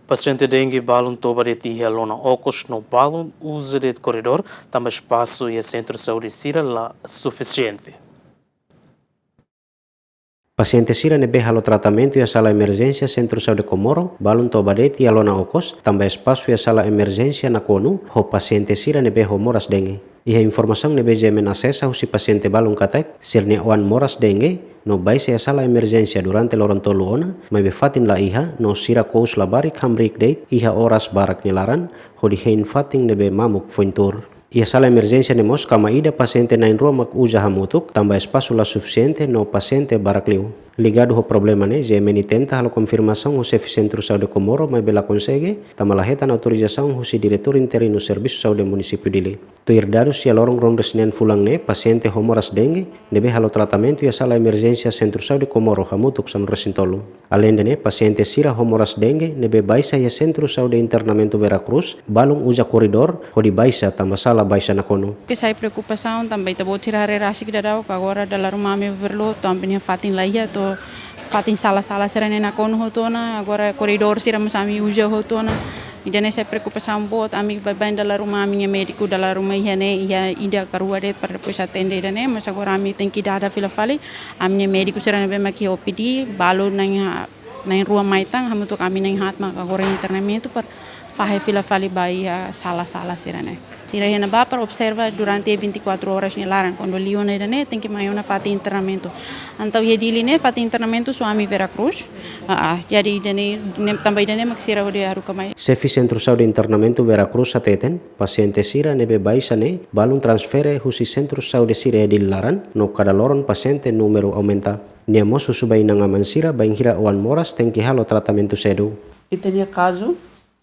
Paciente dengue balun tobareti lona ocos no balun usa de corredor, também espaço e centro de saúde sira lá suficiente. Paciente sira nebe halo tratamento e a sala emergência Centro Saúde Comoro, balun tobadeti e alona okos, também espaço e a sala emergência na konu, ho paciente sira nebe ho moras dengue. E a informação nebe jemen acessa se paciente balun katek, sirne oan moras dengue, no baise a sala emergência durante lorontolo ona, mai befatin la iha, no sira kous labarik hamrik date, iha horas barak nilaran, ho di hein fating nebe mamuk fointur. E a sala emergência nemos kama ida paciente na rua mak uja hamutuk, também espaço lá suficiente no paciente barakliu. Ligado ao problema né, GMN tenta a confirmação ao chefe Centro Saúde Comoro, mas bela consegue, tamalaheta na autorização ao diretor interino do Serviço Saúde Município dele. Tu dados se a lorong rom resinen fulang né, paciente homoras dengue, nebe halo tratamento e a sala emergência Centro Saúde Comoro hamutuk sam resintolo. Além de né, paciente sira homoras dengue, nebe baisa e a Centro Saúde Internamento Veracruz, balong uja corredor, hodi baisa tamba sala baisa na kono. Que sai preocupação também, tá bom tirar a rasik dadau, que agora da laruma me overload, também fatin laia to fatin sala-sala serane na kono hotona, agora corredor sira masami uja hotona. E daí essa preocupação boa, amigo vai bem da laruma minha médico da laruma ia né, ia ida karua det para depois atender né, mas agora a mim tem que dar a fila fali, a minha médico serane bem aqui OPD, balo na rua maitang, hamu to kami na hat mak agora internamento para fazer fila fali vai a sala-sala serane. Sira na ba para observa durante 24 horas nilaran quando liona né tem que maior na fati internamento. Então ia dili né fati internamento suami Veracruz. Jadi dene também dene maksira ode aruka mai. Chefe Centro Saúde Internamento Veracruz ateten paciente sira nebe baisa ne balun transfere husi Centro Saúde sira dilaran no cada loron paciente número aumenta. Nemos susubai nangaman sira bainhira oan moras tem que halo tratamento cedo. E tinha caso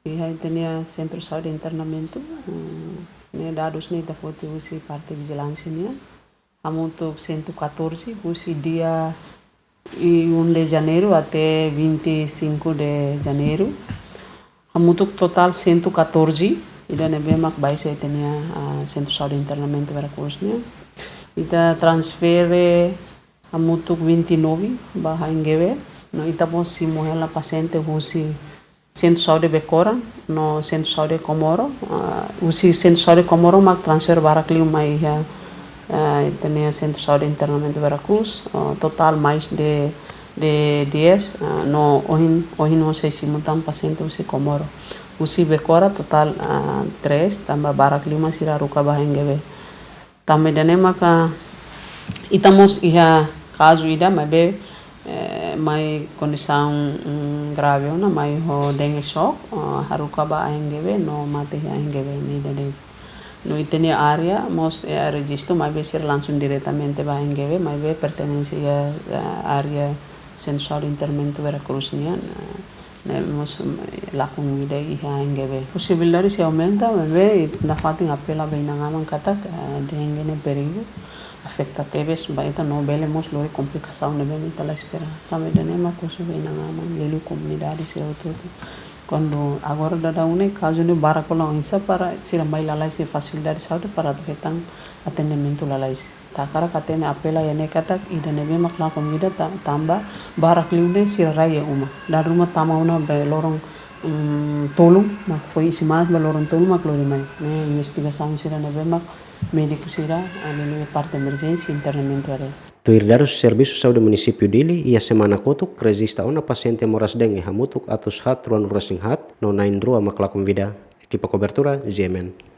e aí tinha Centro Saúde Internamento, né, dados nem da foto usi parte vigilância né, amontou 114, usi dia 1 de janeiro até 25 de janeiro, amontou total 114, e daí bem mak baisa tinha Centro Saúde Internamento Veracruz né, e da transfere amontou 29 bahá ingeve, no itamos si morrer la paciente usi Centro Saúde Becora, no Centro Saúde Comoro, usi Centro Saúde Comoro mak transfer barakliu mai tinha Centro Saúde Internamento Veracruz, total mais de 10, no ohin no sei se mutam paciente usi Comoro, usi Becora total 3, tambah barakliu mas iraruka bahengeve, também dane maka itamos iha caso ida mas mai condição grave na mai ho dengue shock haruka ba engeve no mate engeve ni dade no itenia área mos registro mai be ser langsung diretamente ba engeve mai be pertenece a área Centro Saúde Internamento Veracruz nia mos la comunidade iha engeve possibilidade se aumenta mai be na fatin apela bem na ngaman katak dengue ne perigo afecta teves baita no velemos lo complicação ne bem tá lá espera também dane ma coisa bem na ngaman lelu comunidade se tudo quando agora da une caso ne baracola insa para sira mai lalai se facilidade saúde para do retang atendimento lalai ta cara katene apela ya ne katak ida ne bem makla comunidade tamba barak liune sira raya uma da rumah tama una be lorong tolong mak foi simas be lorong tolong mak lori mai ne investigação sira ne bem mak médico sira ali parte emergência internamento are. Tu dados Serviço Saúde Município dili ia semana kotuk resista ona paciente moras dengue hamutuk atus hat ruan racing hat no nain rua makla convida. Equipa cobertura GMN.